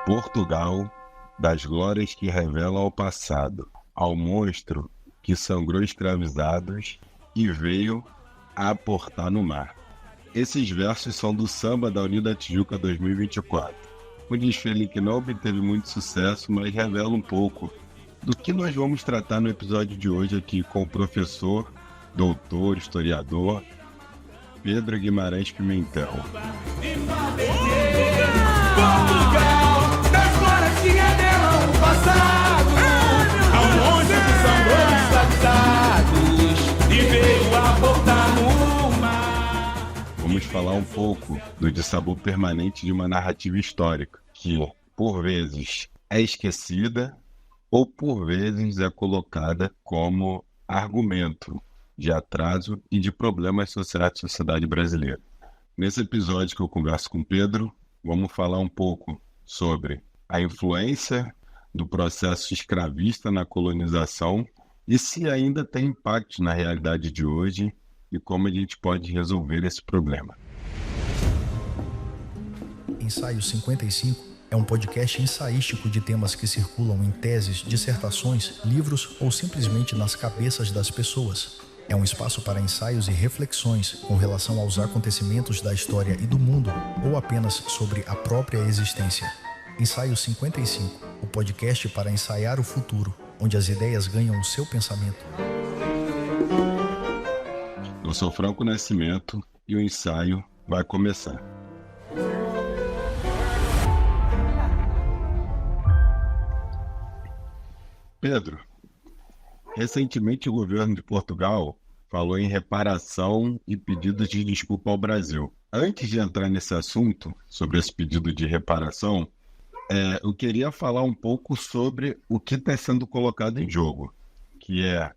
Portugal, das glórias que revelam ao passado, ao monstro que sangrou escravizados e veio a aportar no mar. Esses versos são do Samba da Unida Tijuca 2024. Um desfile que não obteve muito sucesso, mas revela um pouco do que nós vamos tratar no episódio de hoje aqui com o professor, doutor, historiador, Pedro Guimarães Pimentel. Portugal, das glórias que revelam o passado, ao monte que sangrou escravizados e veio a aportar no mar. Vamos falar um pouco do dissabor permanente de uma narrativa histórica, que, por vezes, é esquecida ou, por vezes, é colocada como argumento de atraso e de problemas sociais da sociedade brasileira. Nesse episódio que eu converso com o Pedro, vamos falar um pouco sobre a influência do processo escravista na colonização e se ainda tem impacto na realidade de hoje e como a gente pode resolver esse problema. Ensaio 55 é um podcast ensaístico de temas que circulam em teses, dissertações, livros ou simplesmente nas cabeças das pessoas. É um espaço para ensaios e reflexões com relação aos acontecimentos da história e do mundo, ou apenas sobre a própria existência. Ensaio 55, o podcast para ensaiar o futuro, onde as ideias ganham o seu pensamento. Eu sou Franco Nascimento e o ensaio vai começar. Pedro, recentemente o governo de Portugal falou em reparação e pedidos de desculpa ao Brasil. Antes de entrar nesse assunto, sobre esse pedido de reparação, eu queria falar um pouco sobre o que está sendo colocado em jogo, que é,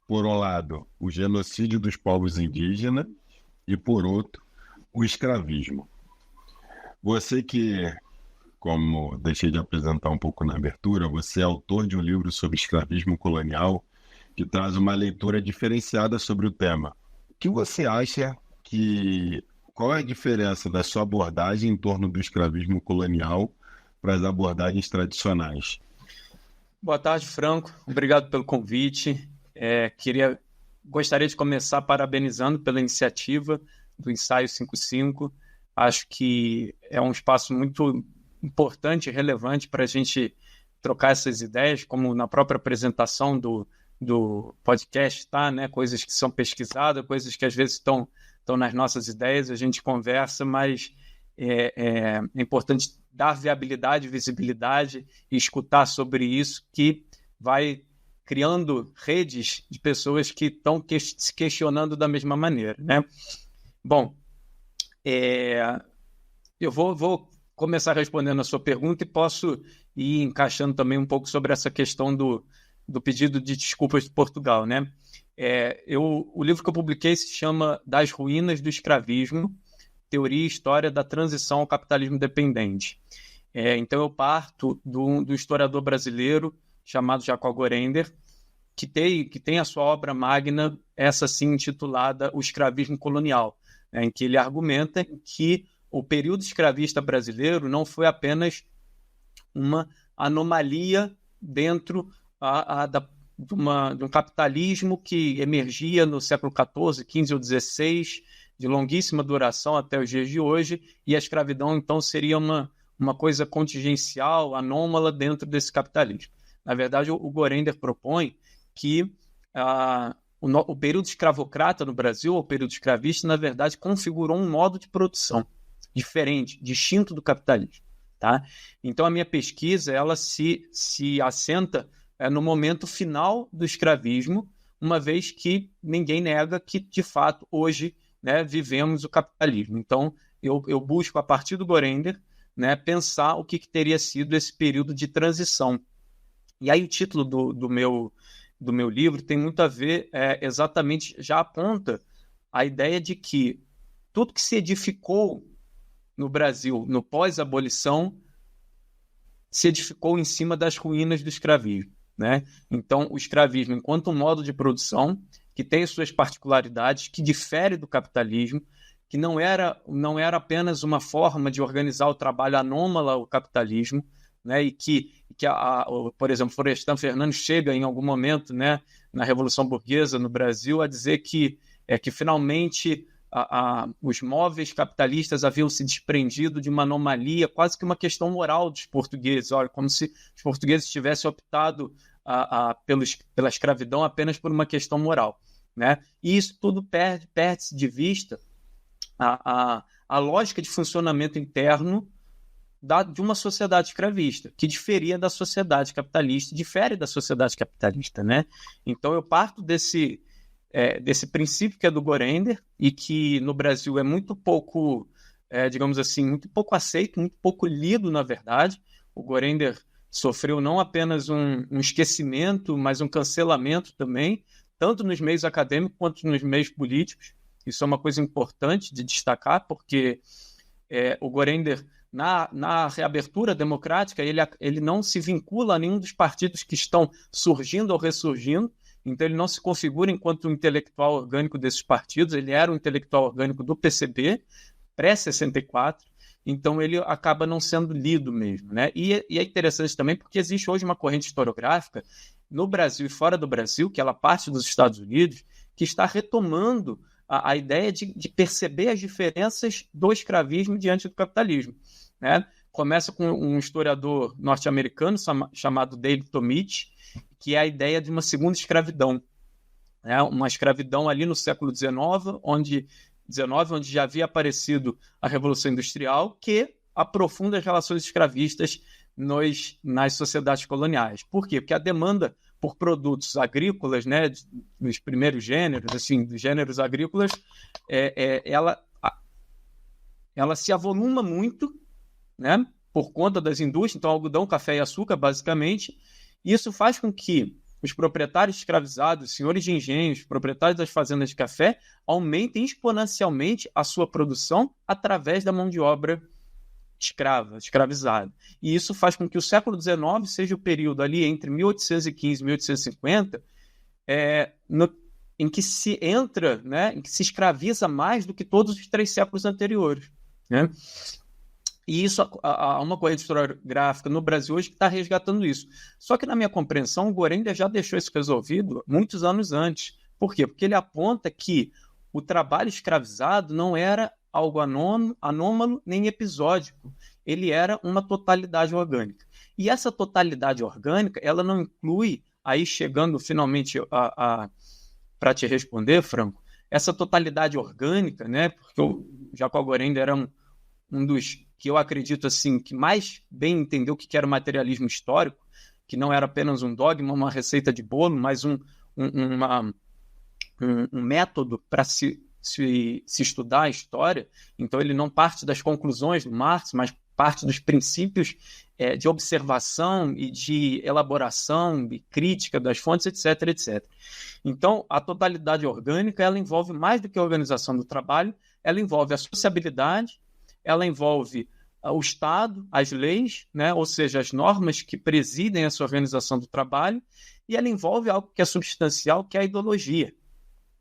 por um lado, o genocídio dos povos indígenas e, por outro, o escravismo. Você que, como deixei de apresentar um pouco na abertura, você é autor de um livro sobre escravismo colonial que traz uma leitura diferenciada sobre o tema. O que você acha qual é a diferença da sua abordagem em torno do escravismo colonial para as abordagens tradicionais? Boa tarde, Franco. Obrigado pelo convite. Gostaria de começar parabenizando pela iniciativa do Ensaio 55. Acho que é um espaço muito importante e relevante para a gente trocar essas ideias, como na própria apresentação do podcast, tá, né? Coisas que são pesquisadas, coisas que às vezes estão nas nossas ideias, a gente conversa, mas é importante dar viabilidade, visibilidade e escutar sobre isso, que vai criando redes de pessoas que estão se questionando da mesma maneira, né? Bom, eu vou começar respondendo a sua pergunta e posso ir encaixando também um pouco sobre essa questão do pedido de desculpas de Portugal, né? O livro que eu publiquei se chama Das Ruínas do Escravismo, Teoria e História da Transição ao Capitalismo Dependente. Então eu parto do historiador brasileiro chamado Jacob Gorender, que tem a sua obra magna, essa sim intitulada O Escravismo Colonial, né, em que ele argumenta que o período escravista brasileiro não foi apenas uma anomalia dentro de um capitalismo que emergia no século XIV, XV ou XVI, de longuíssima duração até os dias de hoje, e a escravidão, então, seria uma coisa contingencial, anômala dentro desse capitalismo. Na verdade, o Gorender propõe que o período escravocrata no Brasil, o período escravista, na verdade, configurou um modo de produção diferente, distinto do capitalismo. Tá? Então, a minha pesquisa ela se assenta no momento final do escravismo, uma vez que ninguém nega que, de fato, hoje, né, vivemos o capitalismo. Então, eu busco, a partir do Gorender, né, pensar o que teria sido esse período de transição. E aí o título do meu livro tem muito a ver, exatamente, já aponta a ideia de que tudo que se edificou no Brasil, no pós-abolição, se edificou em cima das ruínas do escravismo, né? Então, o escravismo, enquanto um modo de produção que tem suas particularidades, que difere do capitalismo, que não era apenas uma forma de organizar o trabalho anômala ao capitalismo, né, e que por exemplo, Florestan Fernandes chega em algum momento, né, na Revolução Burguesa no Brasil a dizer que finalmente os móveis capitalistas haviam se desprendido de uma anomalia, quase que uma questão moral dos portugueses. Olha, como se os portugueses tivessem optado pela escravidão apenas por uma questão moral, né? E isso tudo perde-se de vista a lógica de funcionamento interno de uma sociedade escravista, que diferia da sociedade capitalista, difere da sociedade capitalista, né? Então eu parto desse princípio que é do Gorender e que no Brasil é muito pouco, digamos assim, muito pouco aceito, muito pouco lido, na verdade. O Gorender sofreu não apenas um esquecimento, mas um cancelamento também, tanto nos meios acadêmicos quanto nos meios políticos. Isso é uma coisa importante de destacar, porque o Gorender, na reabertura democrática, ele não se vincula a nenhum dos partidos que estão surgindo ou ressurgindo, então ele não se configura enquanto um intelectual orgânico desses partidos. Ele era um intelectual orgânico do PCB, pré-64, então ele acaba não sendo lido mesmo, né? E é interessante também porque existe hoje uma corrente historiográfica no Brasil e fora do Brasil, que ela parte dos Estados Unidos, que está retomando a ideia de perceber as diferenças do escravismo diante do capitalismo, né? Começa com um historiador norte-americano chamado David Tomich, que é a ideia de uma segunda escravidão, né? Uma escravidão ali no século XIX, onde já havia aparecido a Revolução Industrial, que aprofunda as relações escravistas nas sociedades coloniais. Por quê? Porque a demanda por produtos agrícolas, né, dos primeiros gêneros, assim, dos gêneros agrícolas, ela se avoluma muito, né, por conta das indústrias, então algodão, café e açúcar, basicamente. E isso faz com que os proprietários escravizados, senhores de engenhos, proprietários das fazendas de café, aumentem exponencialmente a sua produção através da mão de obra escravizada. E isso faz com que o século XIX seja o período ali entre 1815 e 1850 em que se entra, né, em que se escraviza mais do que todos os 3 séculos anteriores, né? E isso há uma corrente historiográfica no Brasil hoje que está resgatando isso. Só que, na minha compreensão, o Gorender já deixou isso resolvido muitos anos antes. Por quê? Porque ele aponta que o trabalho escravizado não era algo anômalo nem episódico. Ele era uma totalidade orgânica. E essa totalidade orgânica, ela não inclui, aí chegando finalmente para te responder, Franco, essa totalidade orgânica, né? Porque o Jacó Gorender era um dos que eu acredito assim, que mais bem entendeu o que era o materialismo histórico, que não era apenas um dogma, uma receita de bolo, mas um método para se estudar a história. Então ele não parte das conclusões do Marx, mas parte dos princípios de observação e de elaboração e crítica das fontes, etc, etc. Então, a totalidade orgânica, ela envolve mais do que a organização do trabalho, ela envolve a sociabilidade, ela envolve o Estado, as leis, né? Ou seja, as normas que presidem essa organização do trabalho, e ela envolve algo que é substancial, que é a ideologia,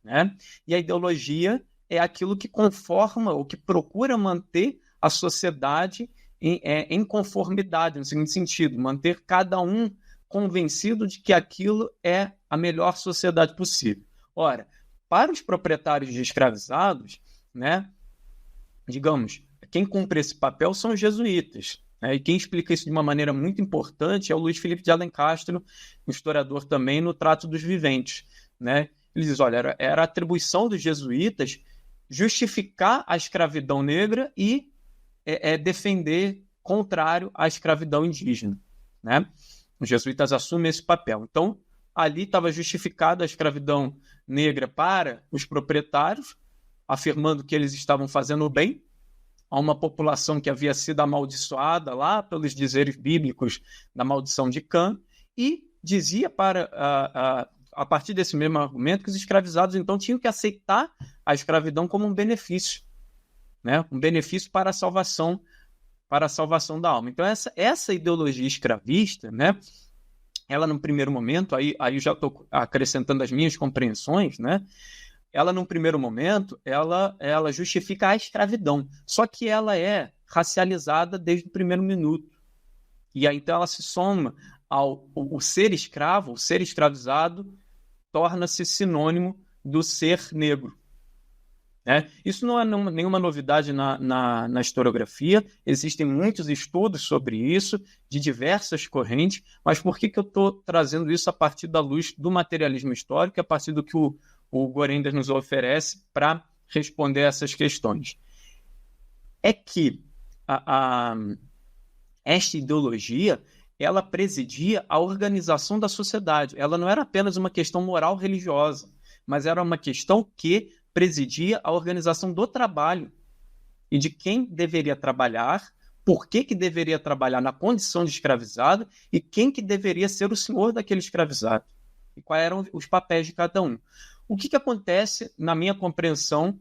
né? E a ideologia é aquilo que conforma ou que procura manter a sociedade em conformidade, no seguinte sentido, manter cada um convencido de que aquilo é a melhor sociedade possível. Ora, para os proprietários de escravizados, né, digamos, quem cumpre esse papel são os jesuítas, né? E quem explica isso de uma maneira muito importante é o Luiz Felipe de Alencastro, um historiador também, no Trato dos Viventes, né? Ele diz, olha, era a atribuição dos jesuítas justificar a escravidão negra e defender contrário à escravidão indígena, né? Os jesuítas assumem esse papel. Então, ali estava justificada a escravidão negra para os proprietários, afirmando que eles estavam fazendo o bem a uma população que havia sido amaldiçoada lá pelos dizeres bíblicos da maldição de Cã, e dizia a partir desse mesmo argumento que os escravizados então tinham que aceitar a escravidão como um benefício, né? Um benefício para a salvação da alma. Então essa ideologia escravista, né? Ela no primeiro momento, aí eu já estou acrescentando as minhas compreensões, né? ela, num primeiro momento, ela justifica a escravidão. Só que ela é racializada desde o primeiro minuto. E aí, então, ela se soma ao o ser escravo, o ser escravizado, torna-se sinônimo do ser negro. Isso não é nenhuma novidade na historiografia, existem muitos estudos sobre isso, de diversas correntes, mas por que eu estou trazendo isso a partir da luz do materialismo histórico, a partir do que o Gorender nos oferece para responder essas questões? É que esta ideologia, ela presidia a organização da sociedade, ela não era apenas uma questão moral religiosa, mas era uma questão que presidia a organização do trabalho e de quem deveria trabalhar, por que deveria trabalhar na condição de escravizado e quem que deveria ser o senhor daquele escravizado e quais eram os papéis de cada um. O que acontece, na minha compreensão,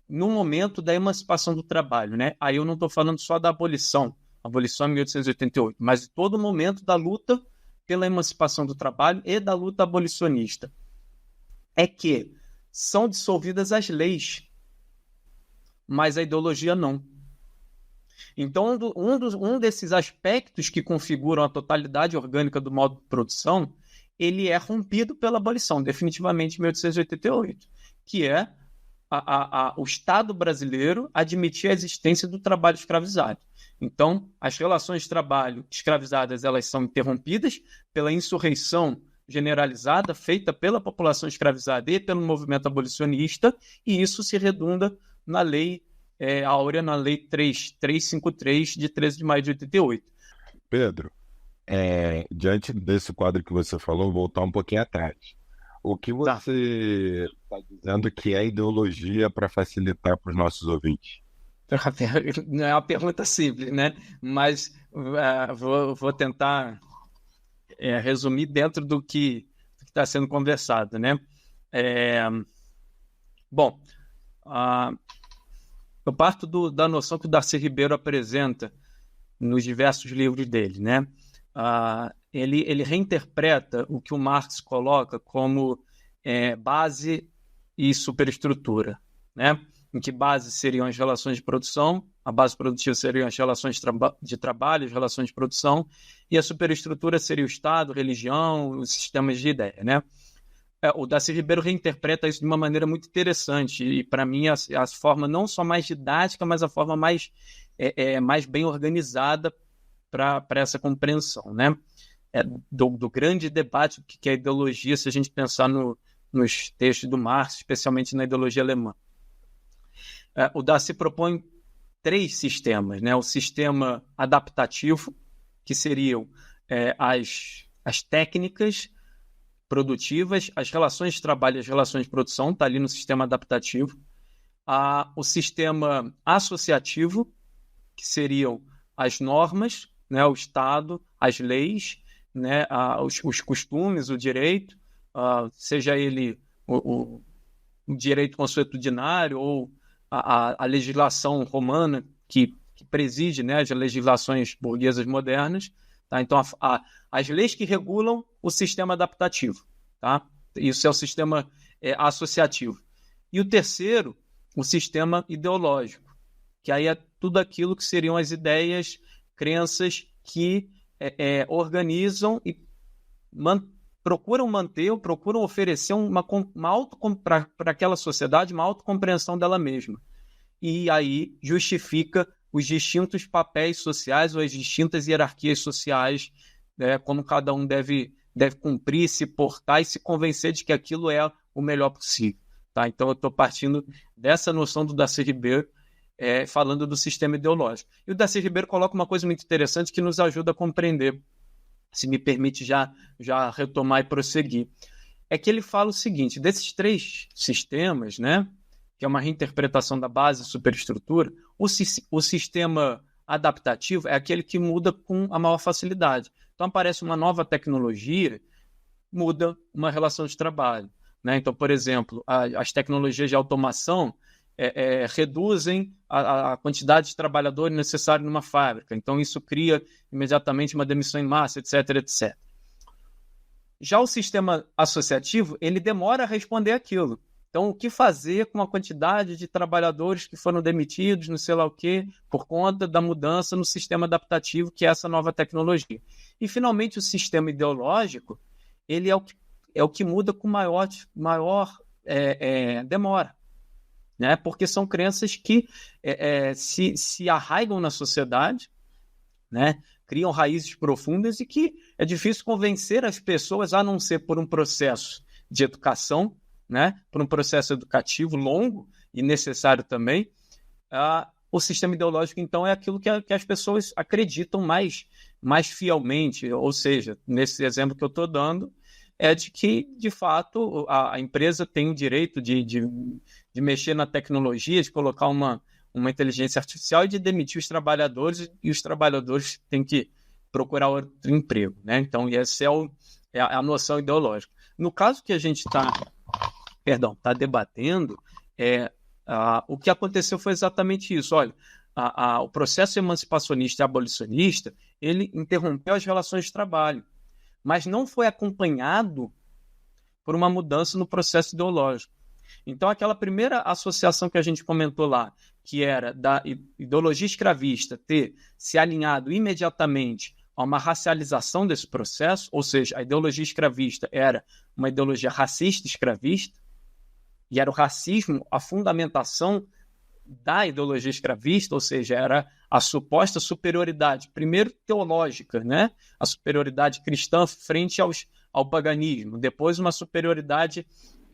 no momento da emancipação do trabalho, né? Aí eu não estou falando só da abolição em 1888, mas de todo o momento da luta pela emancipação do trabalho e da luta abolicionista. É que são dissolvidas as leis, mas a ideologia não. Então, um desses aspectos que configuram a totalidade orgânica do modo de produção, ele é rompido pela abolição, definitivamente em 1888, que é o Estado brasileiro admitir a existência do trabalho escravizado. Então, as relações de trabalho escravizadas, elas são interrompidas pela insurreição generalizada feita pela população escravizada e pelo movimento abolicionista, e isso se redunda na lei áurea, na lei 353 de 13 de maio de 88. Pedro, diante desse quadro que você falou, vou voltar um pouquinho atrás. O que você está dizendo que é ideologia para facilitar para os nossos ouvintes? Não é uma pergunta simples, né? Mas vou tentar resumir dentro do que está sendo conversado, né? Bom, eu parto da noção que o Darcy Ribeiro apresenta nos diversos livros dele, né? Ele reinterpreta o que o Marx coloca como base e superestrutura, né? Em que base seriam as relações de produção, a base produtiva seriam as relações de trabalho, as relações de produção, e a superestrutura seria o Estado, a religião, os sistemas de ideia, né? O Darcy Ribeiro reinterpreta isso de uma maneira muito interessante, e para mim a forma não só mais didática, mas a forma mais bem organizada para essa compreensão, né? Do grande debate que é a ideologia, se a gente pensar nos textos do Marx, especialmente na ideologia alemã. O Darcy propõe 3 sistemas, né? O sistema adaptativo, que seriam as técnicas produtivas, as relações de trabalho e as relações de produção, está ali no sistema adaptativo. O sistema associativo, que seriam as normas, né? O Estado, as leis, né? Os costumes, o direito, seja ele o direito consuetudinário ou a legislação romana que preside, né, as legislações burguesas modernas, tá? Então, as leis que regulam o sistema adaptativo, tá? Isso é o sistema associativo. E o terceiro, o sistema ideológico, que aí é tudo aquilo que seriam as ideias, crenças que organizam e procuram manter ou procuram oferecer para aquela sociedade uma autocompreensão dela mesma. E aí justifica os distintos papéis sociais ou as distintas hierarquias sociais, né, como cada um deve cumprir, se portar e se convencer de que aquilo é o melhor possível. Tá? Então eu estou partindo dessa noção do Darcy Ribeiro, falando do sistema ideológico. E o Darcy Ribeiro coloca uma coisa muito interessante que nos ajuda a compreender, se me permite já retomar e prosseguir. É que ele fala o seguinte: desses 3 sistemas, né, que é uma reinterpretação da base e superestrutura, o sistema adaptativo é aquele que muda com a maior facilidade. Então aparece uma nova tecnologia, muda uma relação de trabalho, né? Então, por exemplo, as tecnologias de automação reduzem a quantidade de trabalhadores necessários numa fábrica. Então, isso cria imediatamente uma demissão em massa, etc, etc. Já o sistema associativo, ele demora a responder aquilo. Então, o que fazer com a quantidade de trabalhadores que foram demitidos, não sei lá o quê, por conta da mudança no sistema adaptativo, que é essa nova tecnologia. E, finalmente, o sistema ideológico, ele é o que muda com maior demora, né? Porque são crenças que se arraigam na sociedade, né? Criam raízes profundas e que é difícil convencer as pessoas, a não ser por um processo de educação, né? Por um processo educativo longo e necessário também. O sistema ideológico, então, é aquilo que as pessoas acreditam mais fielmente, ou seja, nesse exemplo que eu estou dando, é de que, de fato, a empresa tem o direito de mexer na tecnologia, de colocar uma inteligência artificial e de demitir os trabalhadores, e os trabalhadores têm que procurar outro emprego, né? Então, essa é a noção ideológica. No caso que a gente está debatendo, o que aconteceu foi exatamente isso. Olha, o processo emancipacionista e abolicionista, ele interrompeu as relações de trabalho, mas não foi acompanhado por uma mudança no processo ideológico. Então, aquela primeira associação que a gente comentou lá, que era da ideologia escravista ter se alinhado imediatamente a uma racialização desse processo, ou seja, a ideologia escravista era uma ideologia racista escravista, e era o racismo a fundamentação da ideologia escravista, ou seja, era a suposta superioridade, primeiro teológica, né? A superioridade cristã frente ao paganismo, depois uma superioridade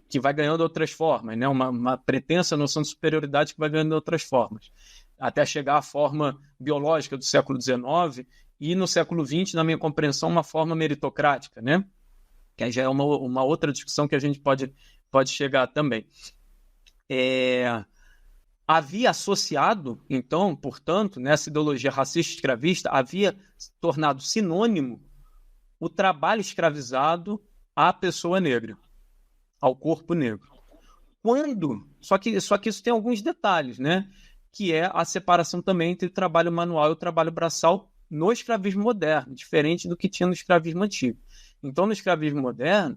que vai ganhando outras formas, né? Uma pretensa noção de superioridade que vai ganhando outras formas, até chegar à forma biológica do século XIX e no século XX, na minha compreensão, uma forma meritocrática, né? Que aí já é uma outra discussão que a gente pode chegar também. Havia associado, então, portanto, nessa ideologia racista escravista, havia tornado sinônimo o trabalho escravizado à pessoa negra, ao corpo negro. Só que isso tem alguns detalhes, né? Que é a separação também entre o trabalho manual e o trabalho braçal no escravismo moderno, diferente do que tinha no escravismo antigo. Então, no escravismo moderno,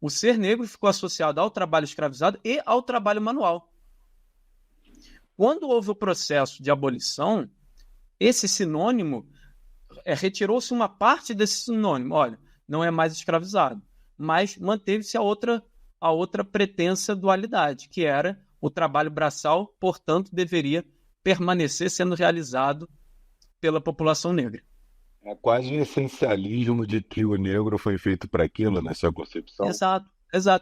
o ser negro ficou associado ao trabalho escravizado e ao trabalho manual. Quando houve o processo de abolição, esse sinônimo, retirou-se uma parte desse sinônimo. Olha, não é mais escravizado, mas manteve-se a outra pretensa dualidade, que era o trabalho braçal, portanto, deveria permanecer sendo realizado pela população negra. É quase um essencialismo de que o negro foi feito para aquilo, na sua concepção. Exato.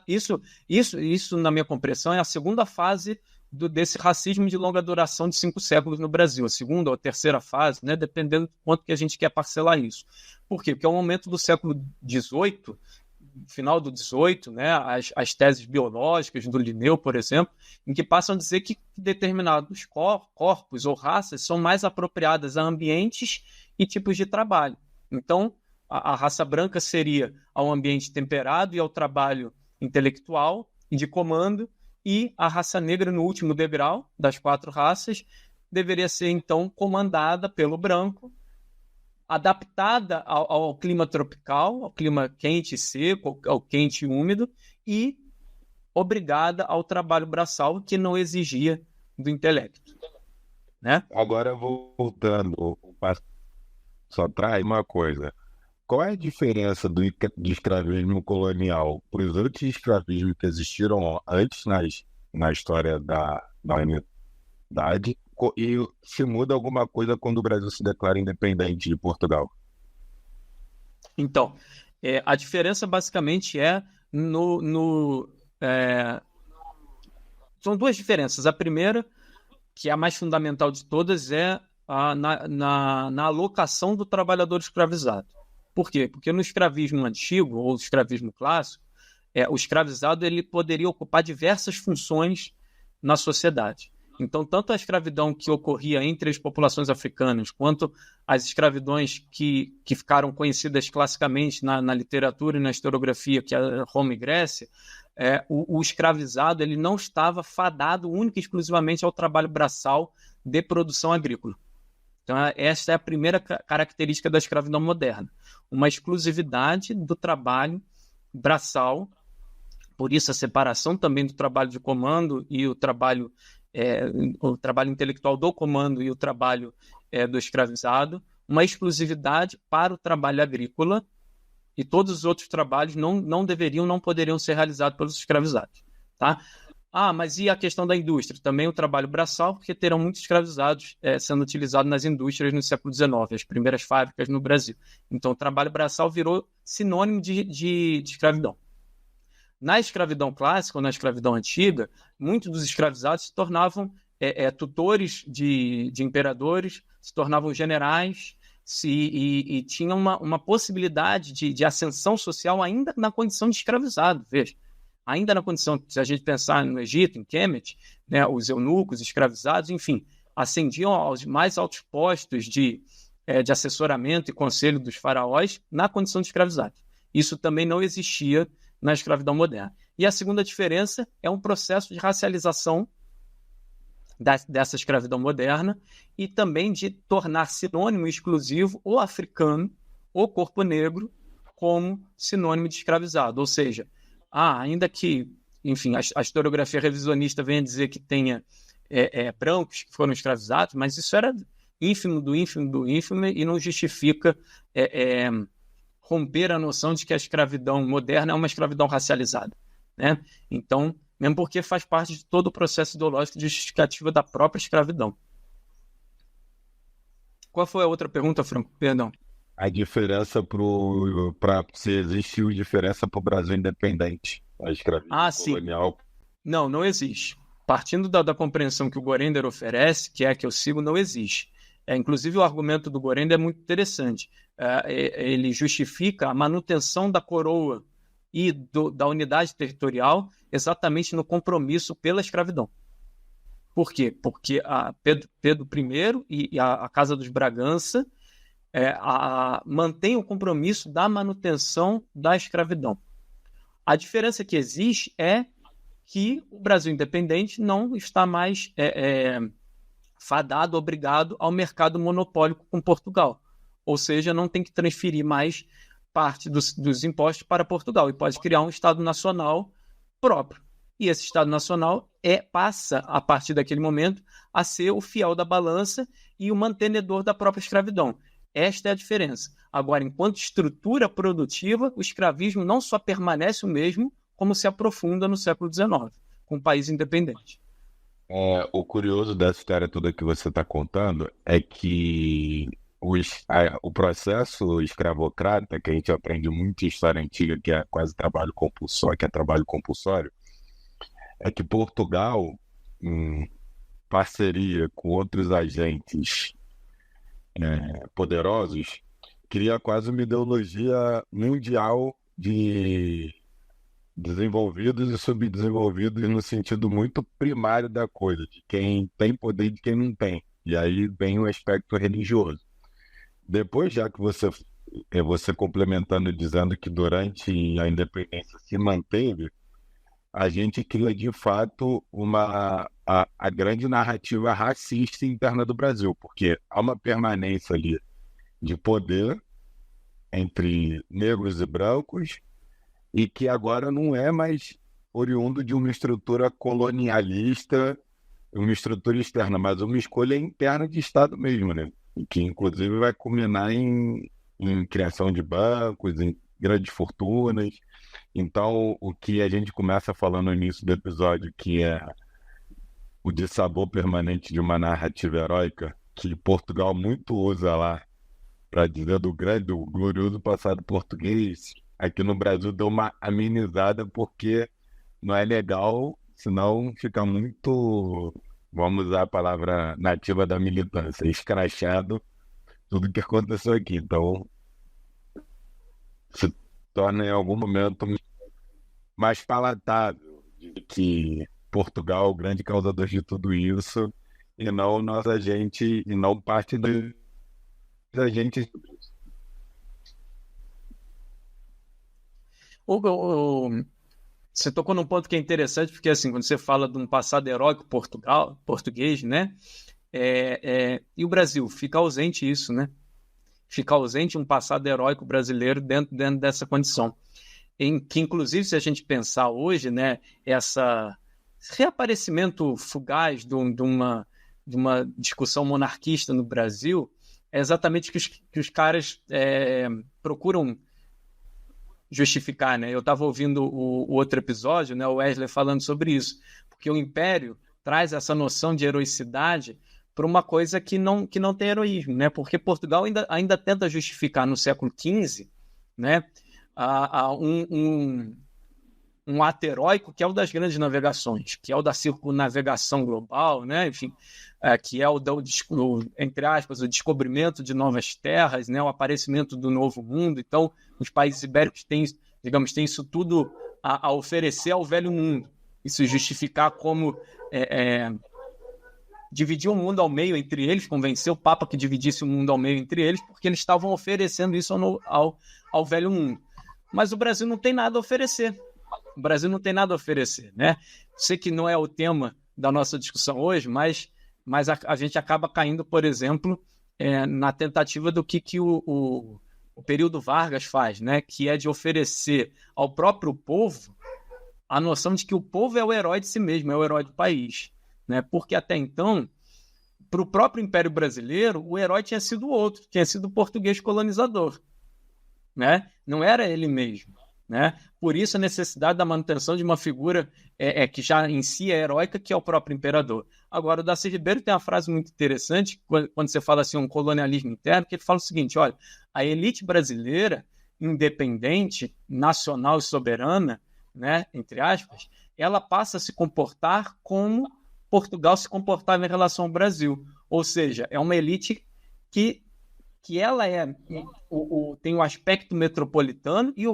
Isso, na minha compreensão, é a segunda fase desse racismo de longa duração de 5 séculos no Brasil, a segunda ou a terceira fase, né, dependendo do quanto que a gente quer parcelar isso. Por quê? Porque é o momento do século XVIII, final do XVIII, né, as teses biológicas do Linneu, por exemplo, em que passam a dizer que determinados corpos ou raças são mais apropriadas a ambientes e tipos de trabalho. Então, a raça branca seria ao ambiente temperado e ao trabalho intelectual e de comando, e a raça negra, no último degrau das 4 raças, deveria ser, então, comandada pelo branco, adaptada ao clima tropical, ao clima quente e seco, ao quente e úmido, e obrigada ao trabalho braçal, que não exigia do intelecto. Né? Agora, voltando, só traz uma coisa. Qual é a diferença do escravismo colonial para os anti-escravismos que existiram antes na história da humanidade? E se muda alguma coisa quando o Brasil se declara independente de Portugal? Então, a diferença basicamente são 2 diferenças. A primeira, que é a mais fundamental de todas, é na alocação do trabalhador escravizado. Por quê? Porque no escravismo antigo, ou escravismo clássico, o escravizado ele poderia ocupar diversas funções na sociedade. Então, tanto a escravidão que ocorria entre as populações africanas, quanto as escravidões que ficaram conhecidas classicamente na literatura e na historiografia, que é Roma e Grécia, o escravizado ele não estava fadado única e exclusivamente ao trabalho braçal de produção agrícola. Então, essa é a primeira característica da escravidão moderna. Uma exclusividade do trabalho braçal Por isso, a separação também do trabalho de comando e o trabalho intelectual do comando e o trabalho do escravizado, uma exclusividade para o trabalho agrícola, e todos os outros trabalhos não poderiam ser realizados pelos escravizados. Tá? Mas e a questão da indústria? Também o trabalho braçal, porque terão muitos escravizados sendo utilizados nas indústrias no século XIX, as primeiras fábricas no Brasil. Então, o trabalho braçal virou sinônimo de escravidão. Na escravidão clássica ou na escravidão antiga, muitos dos escravizados se tornavam tutores de imperadores, se tornavam generais e tinham uma possibilidade de ascensão social ainda na condição de escravizado. Veja, ainda na condição, se a gente pensar no Egito, em Kemet, né, os eunucos, escravizados, enfim, ascendiam aos mais altos postos de assessoramento e conselho dos faraós na condição de escravizados. Isso também não existia na escravidão moderna. E a segunda diferença é um processo de racialização dessa escravidão moderna e também de tornar sinônimo exclusivo o africano, o corpo negro, como sinônimo de escravizado. Ou seja, ainda que, enfim, a historiografia revisionista venha dizer que tenha brancos que foram escravizados, mas isso era ínfimo do ínfimo do ínfimo e não justifica romper a noção de que a escravidão moderna é uma escravidão racializada, né? Então, mesmo porque faz parte de todo o processo ideológico de justificativa da própria escravidão. Qual foi a outra pergunta, Franco? Perdão. A diferença se existiu diferença para o Brasil independente, a escravidão colonial. Sim. Não existe. Partindo da compreensão que o Gorender oferece, que é a que eu sigo, não existe. Inclusive, o argumento do Gorender é muito interessante. Ele justifica a manutenção da coroa e da unidade territorial exatamente no compromisso pela escravidão. Por quê? Porque Pedro I e a Casa dos Bragança mantém o compromisso da manutenção da escravidão. A diferença que existe é que o Brasil independente não está mais fadado, obrigado ao mercado monopólico com Portugal. Ou seja, não tem que transferir mais parte dos impostos para Portugal e pode criar um Estado Nacional próprio. E esse Estado Nacional passa, a partir daquele momento, a ser o fiel da balança e o mantenedor da própria escravidão. Esta é a diferença. Agora, enquanto estrutura produtiva, o escravismo não só permanece o mesmo, como se aprofunda no século XIX, com o país independente. O curioso dessa história toda que você está contando é que o processo escravocrata, que a gente aprende muito em história antiga, que é quase trabalho compulsório, é que Portugal, em parceria com outros agentes poderosos, cria quase uma ideologia mundial de desenvolvidos e subdesenvolvidos no sentido muito primário da coisa, de quem tem poder e de quem não tem. E aí vem o aspecto religioso. Depois, já que você complementando dizendo que durante a independência se manteve, a gente cria de fato a grande narrativa racista interna do Brasil, porque há uma permanência ali de poder entre negros e brancos e que agora não é mais oriundo de uma estrutura colonialista, uma estrutura externa, mas uma escolha interna de Estado mesmo, né? E que inclusive vai culminar em criação de bancos, em grandes fortunas. Então, o que a gente começa falando no início do episódio, que é o dissabor permanente de uma narrativa heróica, que Portugal muito usa lá, para dizer do glorioso passado português, aqui no Brasil deu uma amenizada, porque não é legal, senão fica muito, vamos usar a palavra nativa da militância, escrachado tudo que aconteceu aqui. Então, se torna em algum momento mais palatável de que Portugal é o grande causador de tudo isso e não nossa gente, e não parte dos agentes. Você tocou num ponto que é interessante, porque assim, quando você fala de um passado heróico português, né? E o Brasil, fica ausente isso, né? Fica ausente um passado heróico brasileiro dentro dessa condição. em que, inclusive, se a gente pensar hoje, né, esse reaparecimento fugaz de uma discussão monarquista no Brasil, é exatamente que os caras procuram justificar, né? Eu estava ouvindo o outro episódio, né, o Wesley falando sobre isso, porque o Império traz essa noção de heroicidade para uma coisa que não tem heroísmo, né? Porque Portugal ainda tenta justificar no século XV, né, um ato heróico que é o das grandes navegações, que é o da circunnavegação global, né? Enfim, que é entre aspas, o descobrimento de novas terras, né? O aparecimento do novo mundo. Então, os países ibéricos têm isso tudo a oferecer ao velho mundo. Isso justificar como dividir o mundo ao meio entre eles, convencer o Papa que dividisse o mundo ao meio entre eles, porque eles estavam oferecendo isso ao velho mundo. Mas o Brasil não tem nada a oferecer. O Brasil não tem nada a oferecer, né? Sei que não é o tema da nossa discussão hoje, mas a gente acaba caindo, por exemplo, na tentativa do que o período Vargas faz, né? Que é de oferecer ao próprio povo a noção de que o povo é o herói de si mesmo, é o herói do país, né? Porque até então, para o próprio Império Brasileiro, o herói tinha sido outro, tinha sido o português colonizador, né? Não era ele mesmo, né? Por isso a necessidade da manutenção de uma figura que já em si é heróica, que é o próprio imperador. Agora, o Darcy Ribeiro tem uma frase muito interessante, quando você fala assim, um colonialismo interno, que ele fala o seguinte, olha, a elite brasileira, independente, nacional e soberana, né, entre aspas, ela passa a se comportar como Portugal se comportava em relação ao Brasil. Ou seja, é uma elite que ela tem o aspecto metropolitano e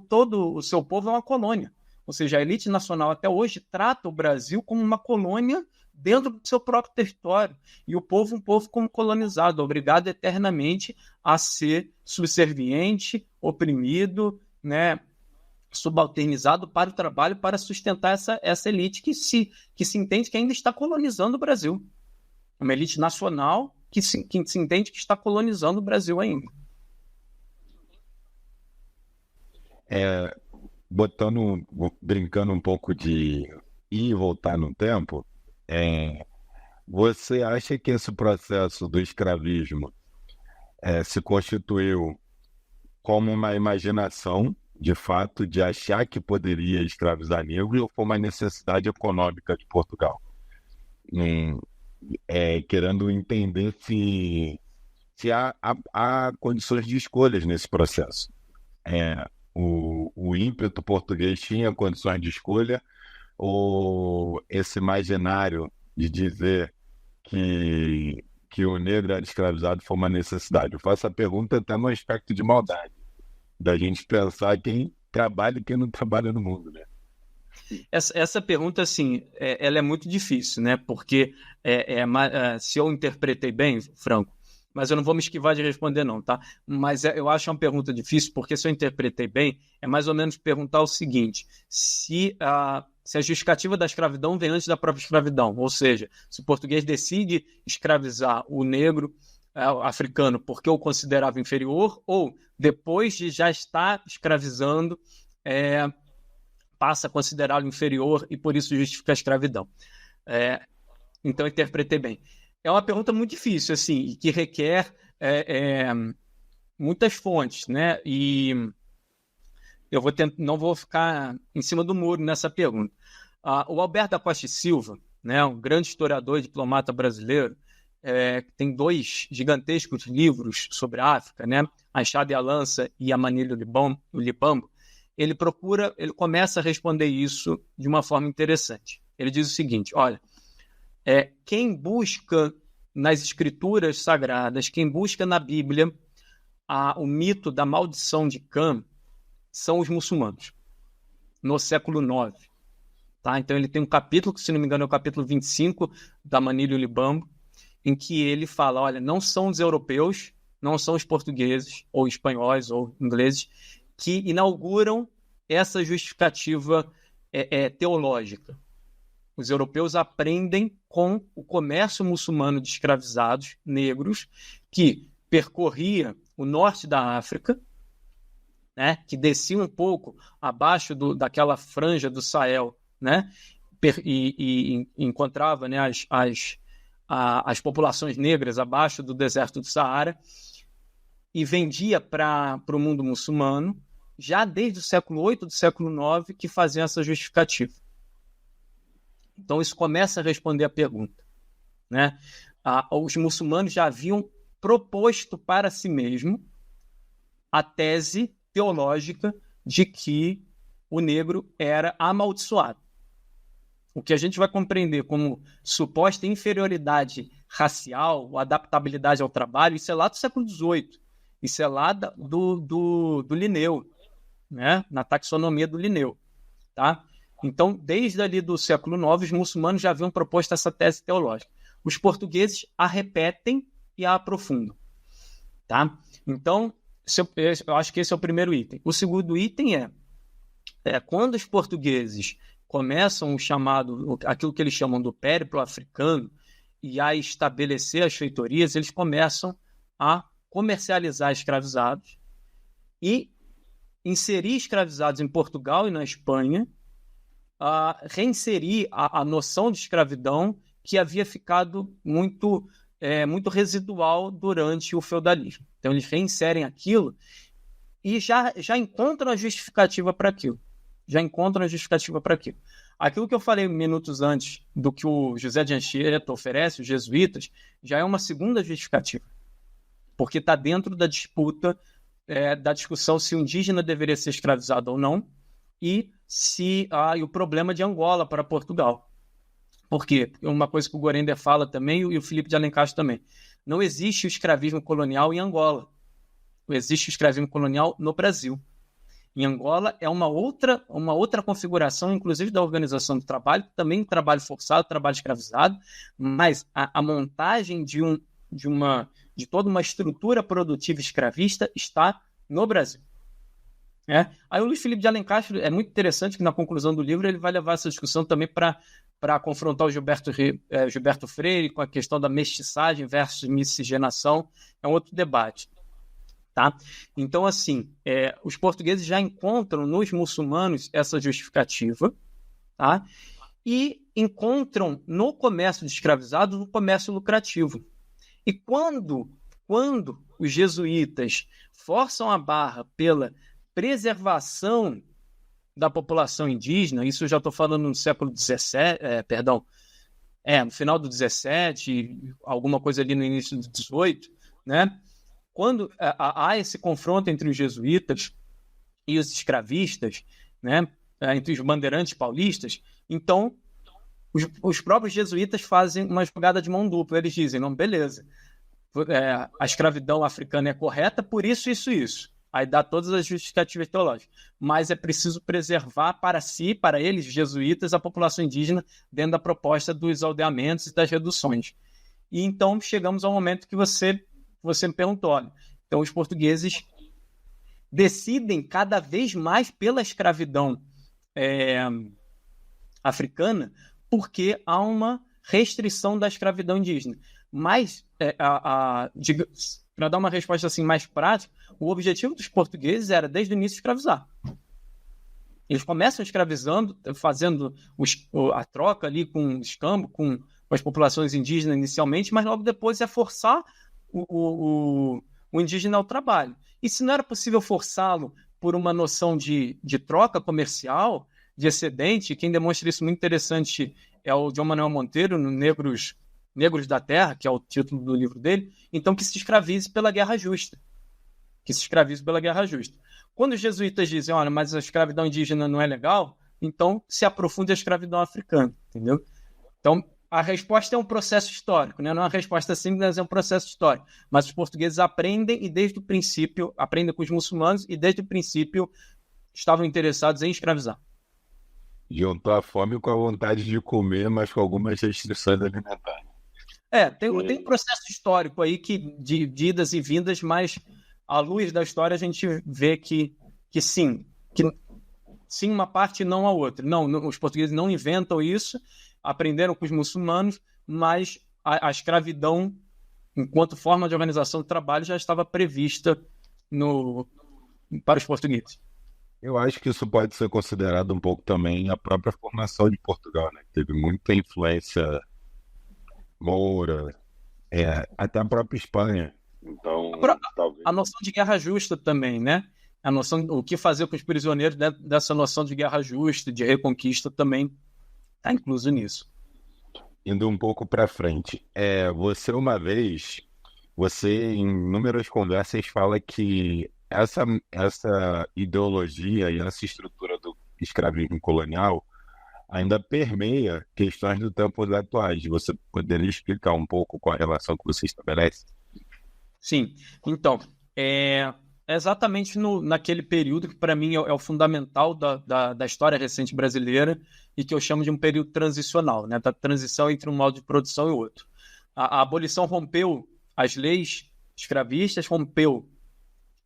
todo o seu povo é uma colônia. Ou seja, a elite nacional até hoje trata o Brasil como uma colônia dentro do seu próprio território. E o povo, um povo como colonizado, obrigado eternamente a ser subserviente, oprimido, né, subalternizado para o trabalho, para sustentar essa elite que se entende que ainda está colonizando o Brasil. Uma elite nacional que se entende que está colonizando o Brasil ainda. Brincando um pouco de ir e voltar no tempo, você acha que esse processo do escravismo se constituiu como uma imaginação, de fato, de achar que poderia escravizar negros, ou foi uma necessidade econômica de Portugal? Querendo entender se há condições de escolhas nesse processo. O ímpeto português tinha condições de escolha, ou esse imaginário de dizer que o negro era escravizado foi uma necessidade? Eu faço a pergunta até no aspecto de maldade, da gente pensar quem trabalha e quem não trabalha no mundo, né? Essa pergunta, assim, ela é muito difícil, né? Porque se eu interpretei bem, Franco, mas eu não vou me esquivar de responder não, tá? Mas eu acho uma pergunta difícil, porque se eu interpretei bem, é mais ou menos perguntar o seguinte, se a justificativa da escravidão vem antes da própria escravidão, ou seja, se o português decide escravizar o negro africano porque o considerava inferior, ou depois de já estar escravizando, passa a considerá-lo inferior e por isso justifica a escravidão. Então eu interpretei bem. É uma pergunta muito difícil, assim, e que requer muitas fontes, né? E eu não vou ficar em cima do muro nessa pergunta. O Alberto da Costa e Silva, né, um grande historiador e diplomata brasileiro, tem 2 gigantescos livros sobre a África, né? A Enxada e a Lança e a Manilha e o Libambo. Ele começa a responder isso de uma forma interessante. Ele diz o seguinte, olha, quem busca nas escrituras sagradas, quem busca na Bíblia o mito da maldição de Cã são os muçulmanos, no século IX. Tá? Então ele tem um capítulo, que se não me engano é o capítulo 25 da Manilha e o Libambo, em que ele fala, olha, não são os europeus, não são os portugueses, ou espanhóis, ou ingleses, que inauguram essa justificativa teológica. Os europeus aprendem com o comércio muçulmano de escravizados negros que percorria o norte da África, né, que descia um pouco abaixo daquela franja do Sahel, né, e encontrava, né, as populações negras abaixo do deserto do Saara, e vendia para o mundo muçulmano, já desde o século VIII, do século IX, que faziam essa justificativa. Então, isso começa a responder a pergunta, né? Os muçulmanos já haviam proposto para si mesmo a tese teológica de que o negro era amaldiçoado. O que a gente vai compreender como suposta inferioridade racial, ou adaptabilidade ao trabalho, isso é lá do século XVIII. Isso é lá do Linneu, né? Na taxonomia do Linneu. Tá? Então, desde ali do século IX, os muçulmanos já haviam proposto essa tese teológica. Os portugueses a repetem e a aprofundam. Tá? Então, eu acho que esse é o primeiro item. O segundo item é quando os portugueses começam aquilo que eles chamam do périplo africano e a estabelecer as feitorias, eles começam a comercializar escravizados e inserir escravizados em Portugal e na Espanha, reinserir a noção de escravidão que havia ficado muito residual durante o feudalismo. Então, eles reinserem aquilo e já encontram a justificativa para aquilo. Aquilo que eu falei minutos antes do que o José de Anchieta oferece, os jesuítas, já é uma segunda justificativa, porque está dentro da disputa, da discussão se o indígena deveria ser escravizado ou não, e o problema de Angola para Portugal. Por quê? Uma coisa que o Gorender fala também, e o Filipe de Alencastre também. Não existe o escravismo colonial em Angola. Existe o escravismo colonial no Brasil. Em Angola é uma outra configuração, inclusive da organização do trabalho, também trabalho forçado, trabalho escravizado, mas a montagem de toda uma estrutura produtiva escravista está no Brasil. Aí o Luiz Filipe de Alencastre é muito interessante que na conclusão do livro ele vai levar essa discussão também para confrontar o Gilberto Freire com a questão da mestiçagem versus miscigenação. É um outro debate. Tá? Então, assim, os portugueses já encontram nos muçulmanos essa justificativa, tá? E encontram no comércio de escravizados um comércio lucrativo. E quando os jesuítas forçam a barra pela preservação da população indígena, isso eu já estou falando no século XVII, no final do XVII, alguma coisa ali no início do XVIII, né? Quando há esse confronto entre os jesuítas e os escravistas, né? Entre os bandeirantes paulistas, então os próprios jesuítas fazem uma jogada de mão dupla. Eles dizem, não, beleza, a escravidão africana é correta por isso, isso, isso. Aí dá todas as justificativas teológicas. Mas é preciso preservar para si, para eles, jesuítas, a população indígena dentro da proposta dos aldeamentos e das reduções. E então chegamos ao momento que você me perguntou, olha, então os portugueses decidem cada vez mais pela escravidão africana porque há uma restrição da escravidão indígena. Mas, para dar uma resposta assim mais prática, o objetivo dos portugueses era, desde o início, escravizar. Eles começam escravizando, fazendo a troca ali com o escambo, com as populações indígenas inicialmente, mas logo depois é forçar o indígena ao trabalho. E se não era possível forçá-lo por uma noção de troca comercial, de excedente, quem demonstra isso muito interessante é o João Manuel Monteiro, no Negros da Terra, que é o título do livro dele, então que se escravize pela guerra justa. Quando os jesuítas dizem, olha, mas a escravidão indígena não é legal, então se aprofunde a escravidão africana, entendeu? Então, a resposta é um processo histórico, né? Não é uma resposta simples, mas é um processo histórico. Mas os portugueses aprendem com os muçulmanos e desde o princípio estavam interessados em escravizar. Juntou a fome com a vontade de comer, mas com algumas restrições alimentares. Tem um processo histórico aí de idas e vindas, mas à luz da história a gente vê que sim uma parte e não a outra. Não, os portugueses não inventam isso, aprenderam com os muçulmanos, mas a escravidão, enquanto forma de organização do trabalho, já estava prevista para os portugueses. Eu acho que isso pode ser considerado um pouco também a própria formação de Portugal, né? Teve muita influência moura, até a própria Espanha. Então, talvez. A noção de guerra justa também, né? A noção, o que fazer com os prisioneiros, né, dessa noção de guerra justa, de reconquista também está incluso nisso. Indo um pouco para frente, você uma vez, em inúmeras conversas fala que essa ideologia e essa estrutura do escravismo colonial ainda permeia questões do tempo atuais. Você poderia explicar um pouco qual a relação que você estabelece? Sim, então, é exatamente naquele período que para mim é o fundamental da história recente brasileira e que eu chamo de um período transicional, né, da transição entre um modo de produção e outro. A abolição rompeu as leis escravistas, rompeu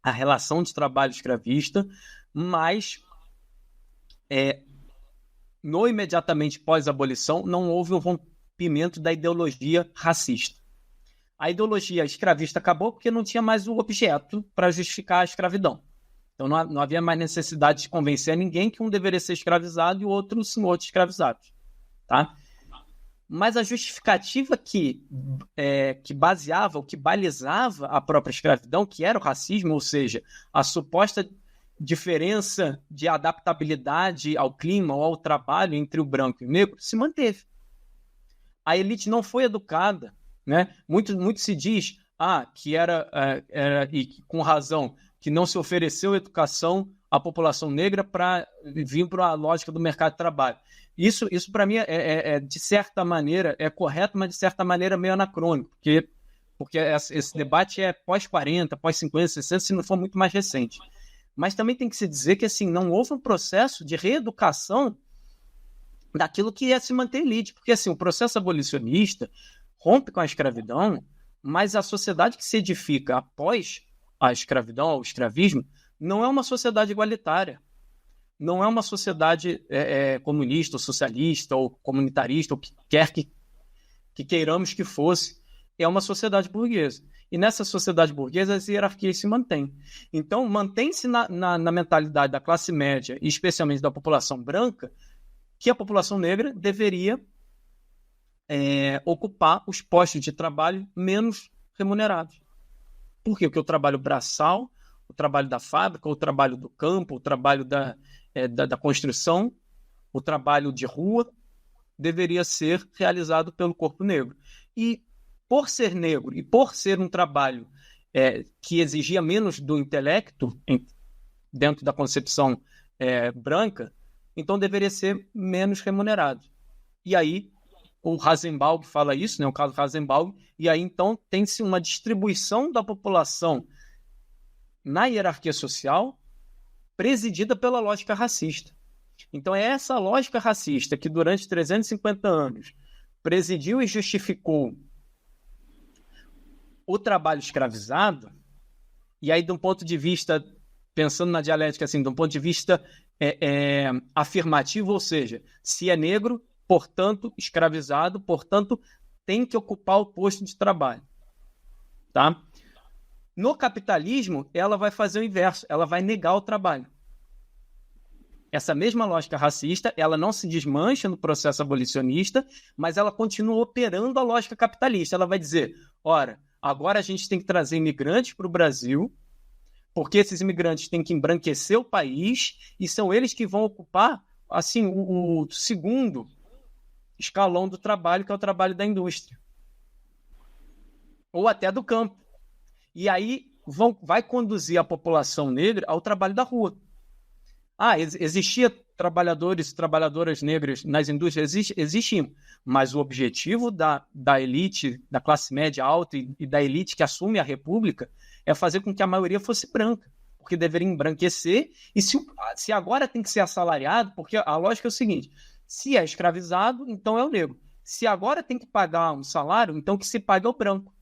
a relação de trabalho escravista, mas no imediatamente pós-abolição não houve um rompimento da ideologia racista. A ideologia escravista acabou porque não tinha mais o objeto para justificar a escravidão. Então não havia mais necessidade de convencer a ninguém que um deveria ser escravizado e o outro senhor de escravizados. Tá? Mas a justificativa que baseava, ou que balizava a própria escravidão, que era o racismo, ou seja, a suposta diferença de adaptabilidade ao clima ou ao trabalho entre o branco e o negro, se manteve. A elite não foi educada, né? Muito se diz que era e com razão, que não se ofereceu educação à população negra para vir para a lógica do mercado de trabalho. Isso para mim de certa maneira é correto, mas de certa maneira meio anacrônico, porque esse debate é pós-40, pós-50, 60, se não for muito mais recente. Mas também tem que se dizer que assim, não houve um processo de reeducação daquilo que ia se manter elite, porque assim, o processo abolicionista rompe com a escravidão, mas a sociedade que se edifica após a escravidão, o escravismo, não é uma sociedade igualitária. Não é uma sociedade comunista, ou socialista, ou comunitarista, ou que quer que queiramos que fosse. É uma sociedade burguesa. E nessa sociedade burguesa, as hierarquias se mantêm. Então, mantém-se na mentalidade da classe média, e especialmente da população branca, que a população negra deveria ocupar os postos de trabalho menos remunerados. Por quê? Porque o trabalho braçal, o trabalho da fábrica, o trabalho do campo, o trabalho da construção, o trabalho de rua, deveria ser realizado pelo corpo negro. E por ser negro e por ser um trabalho que exigia menos do intelecto dentro da concepção branca, então deveria ser menos remunerado. E aí o Rasenbaum fala isso, né, o caso Rasenbaum, e aí então tem-se uma distribuição da população na hierarquia social presidida pela lógica racista. Então é essa lógica racista que durante 350 anos presidiu e justificou o trabalho escravizado, e aí de um ponto de vista, pensando na dialética assim, de um ponto de vista afirmativo, ou seja, se é negro, portanto, escravizado, portanto, tem que ocupar o posto de trabalho. Tá? No capitalismo, ela vai fazer o inverso, ela vai negar o trabalho. Essa mesma lógica racista, ela não se desmancha no processo abolicionista, mas ela continua operando a lógica capitalista. Ela vai dizer, ora, agora a gente tem que trazer imigrantes para o Brasil, porque esses imigrantes têm que embranquecer o país e são eles que vão ocupar assim, o segundo escalão do trabalho, que é o trabalho da indústria. Ou até do campo. E aí vai conduzir a população negra ao trabalho da rua. Existia trabalhadores e trabalhadoras negras nas indústrias? Existiam. Mas o objetivo da elite, da classe média alta e da elite que assume a república é fazer com que a maioria fosse branca, porque deveria embranquecer, e se agora tem que ser assalariado, porque a lógica é o seguinte, se é escravizado, então é o negro. Se agora tem que pagar um salário, então que se pague é o branco.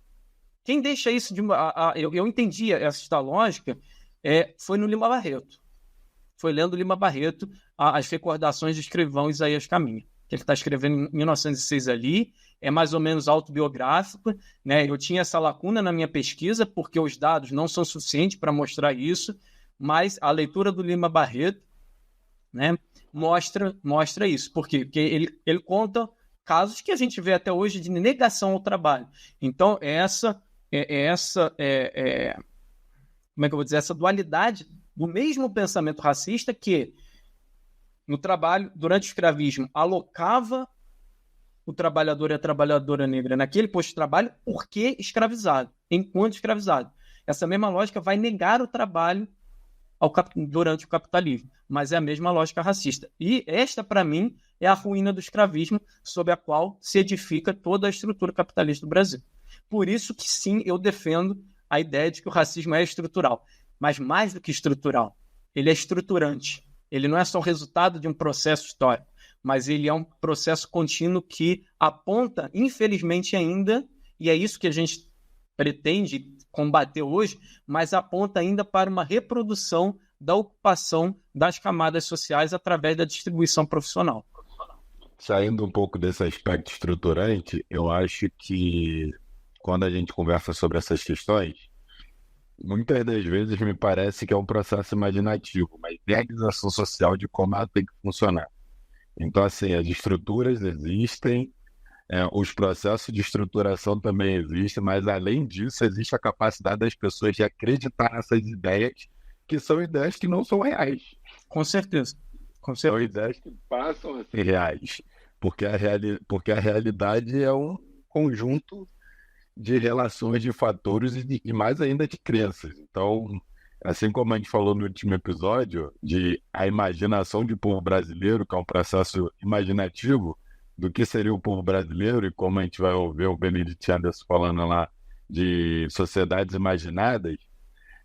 Quem deixa isso eu entendi essa lógica foi no Lima Barreto. Foi lendo Lima Barreto as recordações do escrivão Isaías Caminha, que ele está escrevendo em 1906 ali, é mais ou menos autobiográfico, né? Eu tinha essa lacuna na minha pesquisa, porque os dados não são suficientes para mostrar isso, mas a leitura do Lima Barreto, né, mostra isso. Por quê? Porque ele conta casos que a gente vê até hoje de negação ao trabalho. Então, como é que eu vou dizer? Essa dualidade do mesmo pensamento racista que, no trabalho, durante o escravismo, alocava o trabalhador e a trabalhadora negra naquele posto de trabalho porque escravizado, enquanto escravizado. Essa mesma lógica vai negar o trabalho durante o capitalismo, mas é a mesma lógica racista. E esta, para mim, é a ruína do escravismo sobre a qual se edifica toda a estrutura capitalista do Brasil. Por isso que, sim, eu defendo a ideia de que o racismo é estrutural, mas mais do que estrutural, ele é estruturante. Ele não é só o resultado de um processo histórico, mas ele é um processo contínuo que aponta, infelizmente ainda, e é isso que a gente pretende combater hoje, mas aponta ainda para uma reprodução da ocupação das camadas sociais através da distribuição profissional. Saindo um pouco desse aspecto estruturante, eu acho que quando a gente conversa sobre essas questões, muitas das vezes me parece que é um processo imaginativo, uma idealização social de como ela tem que funcionar. Então, assim, as estruturas existem, os processos de estruturação também existem, mas além disso, existe a capacidade das pessoas de acreditar nessas ideias, que são ideias que não são reais. Com certeza. São ideias que passam a ser reais, porque a realidade é um conjunto de relações, de fatores e mais ainda de crenças. Então, assim como a gente falou no último episódio, de a imaginação de povo brasileiro, que é um processo imaginativo do que seria o povo brasileiro, e como a gente vai ouvir o Benedict Anderson falando lá de sociedades imaginadas,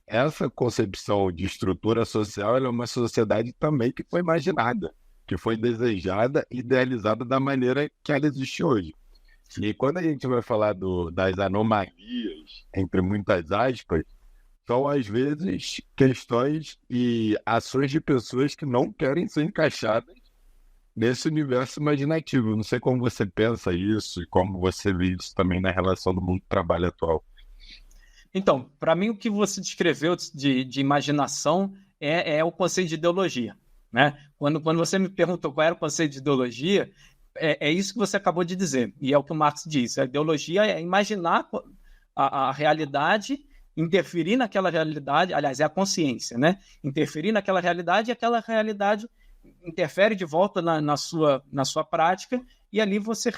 essa concepção de estrutura social ela é uma sociedade também que foi imaginada, que foi desejada e idealizada da maneira que ela existe hoje. E quando a gente vai falar das anomalias, entre muitas aspas, são às vezes questões e ações de pessoas que não querem ser encaixadas nesse universo imaginativo. Eu não sei como você pensa isso e como você vê isso também na relação do mundo do trabalho atual. Então, para mim, o que você descreveu de imaginação é o conceito de ideologia, né? Quando você me perguntou qual era o conceito de ideologia, é isso que você acabou de dizer, e é o que o Marx diz. A ideologia é imaginar a realidade, interferir naquela realidade, aliás, é a consciência, né? Interferir naquela realidade e aquela realidade interfere de volta na sua prática e ali você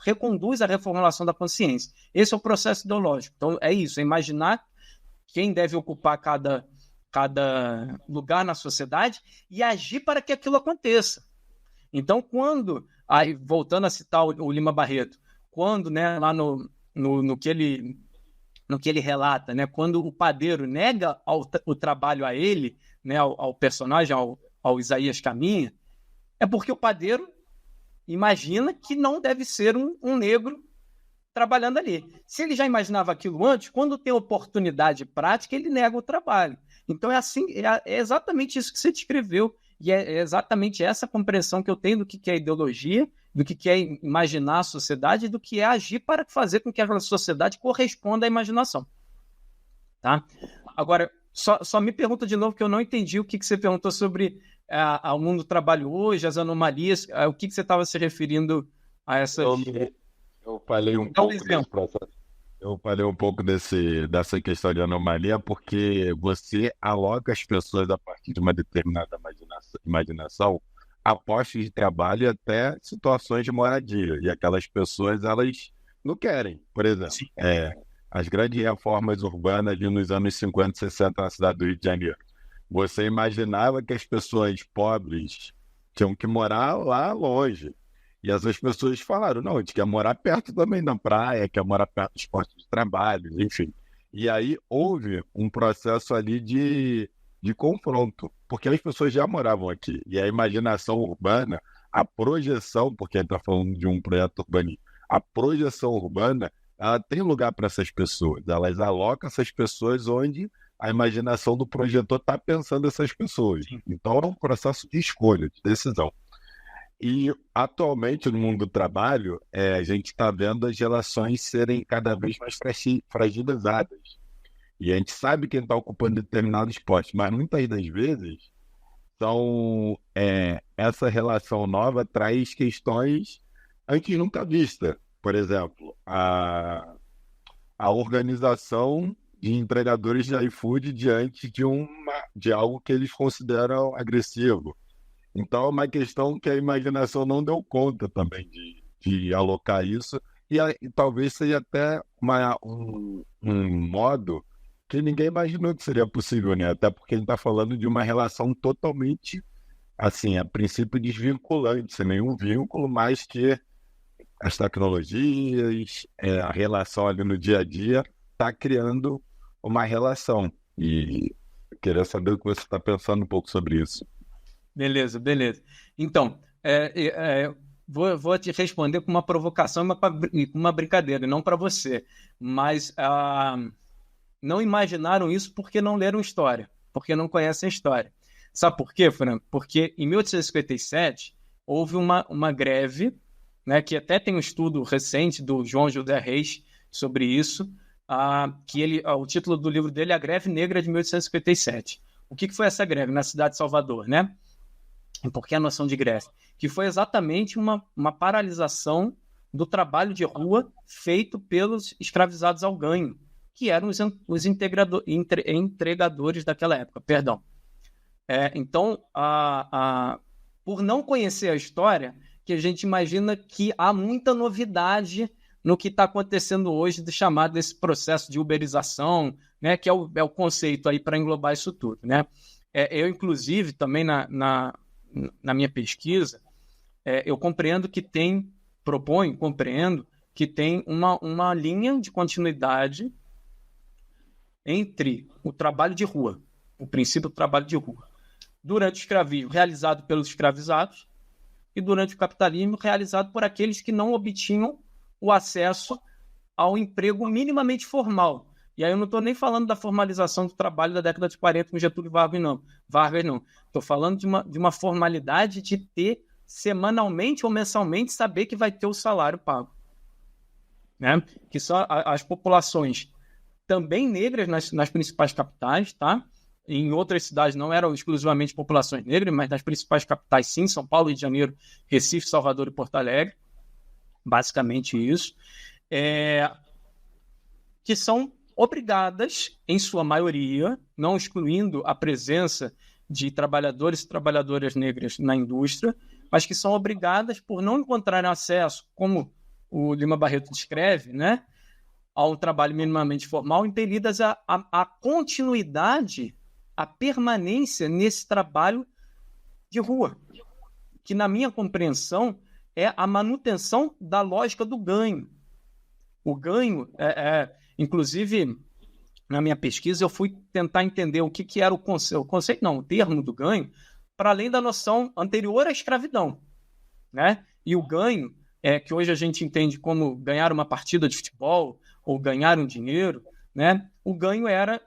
reconduz a reformulação da consciência. Esse é o processo ideológico. Então, é isso, é imaginar quem deve ocupar cada lugar na sociedade e agir para que aquilo aconteça. Então, aí, voltando a citar o Lima Barreto, quando, né, lá no que ele relata, né, quando o padeiro nega o trabalho a ele, né, ao personagem, ao Isaías Caminha, é porque o padeiro imagina que não deve ser um negro trabalhando ali. Se ele já imaginava aquilo antes, quando tem oportunidade prática, ele nega o trabalho. Então é exatamente isso que você descreveu, e é exatamente essa compreensão que eu tenho do que é ideologia, do que é imaginar a sociedade e do que é agir para fazer com que a sociedade corresponda à imaginação. Tá? Agora, só me pergunta de novo, que eu não entendi o que você perguntou sobre o mundo do trabalho hoje, as anomalias, o que você estava se referindo a essas... Eu falei um pouco desse processo. Eu falei um pouco dessa questão de anomalia porque você aloca as pessoas a partir de uma determinada imaginação a postos de trabalho e até situações de moradia. E aquelas pessoas, elas não querem. Por exemplo, as grandes reformas urbanas ali nos anos 50 e 60 na cidade do Rio de Janeiro. Você imaginava que as pessoas pobres tinham que morar lá longe. E essas pessoas falaram, não, a gente quer morar perto também da praia, quer morar perto dos postos de trabalho, enfim. E aí houve um processo ali de confronto, porque as pessoas já moravam aqui. E a imaginação urbana, a projeção, porque a gente está falando de um projeto urbanístico, a projeção urbana, ela tem lugar para essas pessoas. Elas alocam essas pessoas onde a imaginação do projetor está pensando essas pessoas. Então é um processo de escolha, de decisão. E, atualmente, no mundo do trabalho, a gente está vendo as relações serem cada vez mais fragilizadas. E a gente sabe quem está ocupando determinados postos, mas muitas das vezes essa relação nova traz questões antes nunca vistas. Por exemplo, a organização de entregadores de iFood diante de algo que eles consideram agressivo. Então, é uma questão que a imaginação não deu conta também de alocar isso, e talvez seja até um modo que ninguém imaginou que seria possível, né? Até porque ele está falando de uma relação totalmente, assim, a princípio desvinculante, sem nenhum vínculo, mas que as tecnologias, a relação ali no dia a dia, está criando uma relação. E eu queria saber o que você está pensando um pouco sobre isso. Beleza. Então, vou te responder com uma provocação e com uma brincadeira, não para você. Mas não imaginaram isso porque não leram história, porque não conhecem a história. Sabe por quê, Fran? Porque em 1857 houve uma greve, né, que até tem um estudo recente do João José Reis sobre isso, o título do livro dele é A Greve Negra de 1857. O que foi essa greve na cidade de Salvador, né? Por que a noção de greve? Que foi exatamente uma paralisação do trabalho de rua feito pelos escravizados ao ganho, que eram os entregadores daquela época. Perdão. Então, por não conhecer a história, que a gente imagina que há muita novidade no que está acontecendo hoje, chamado desse processo de uberização, né, que é o conceito aí para englobar isso tudo, né? Eu, inclusive, também na minha pesquisa, eu compreendo que tem uma linha de continuidade entre o trabalho de rua, o princípio do trabalho de rua, durante o escravismo realizado pelos escravizados e durante o capitalismo realizado por aqueles que não obtinham o acesso ao emprego minimamente formal. E aí eu não estou nem falando da formalização do trabalho da década de 40 com Getúlio Vargas, não. Estou falando de uma formalidade de ter semanalmente ou mensalmente saber que vai ter o salário pago. Né? Que são as populações também negras nas principais capitais, tá? Em outras cidades não eram exclusivamente populações negras, mas nas principais capitais sim, São Paulo, Rio de Janeiro, Recife, Salvador e Porto Alegre. Basicamente isso. Que são obrigadas, em sua maioria, não excluindo a presença de trabalhadores e trabalhadoras negras na indústria, mas que são obrigadas, por não encontrarem acesso, como o Lima Barreto descreve, né, a um trabalho minimamente formal, impelidas a continuidade, a permanência nesse trabalho de rua, que, na minha compreensão, é a manutenção da lógica do ganho. O ganho, inclusive, na minha pesquisa, eu fui tentar entender o que era o termo do ganho, para além da noção anterior à escravidão, né? E o ganho, que hoje a gente entende como ganhar uma partida de futebol ou ganhar um dinheiro, né? O ganho era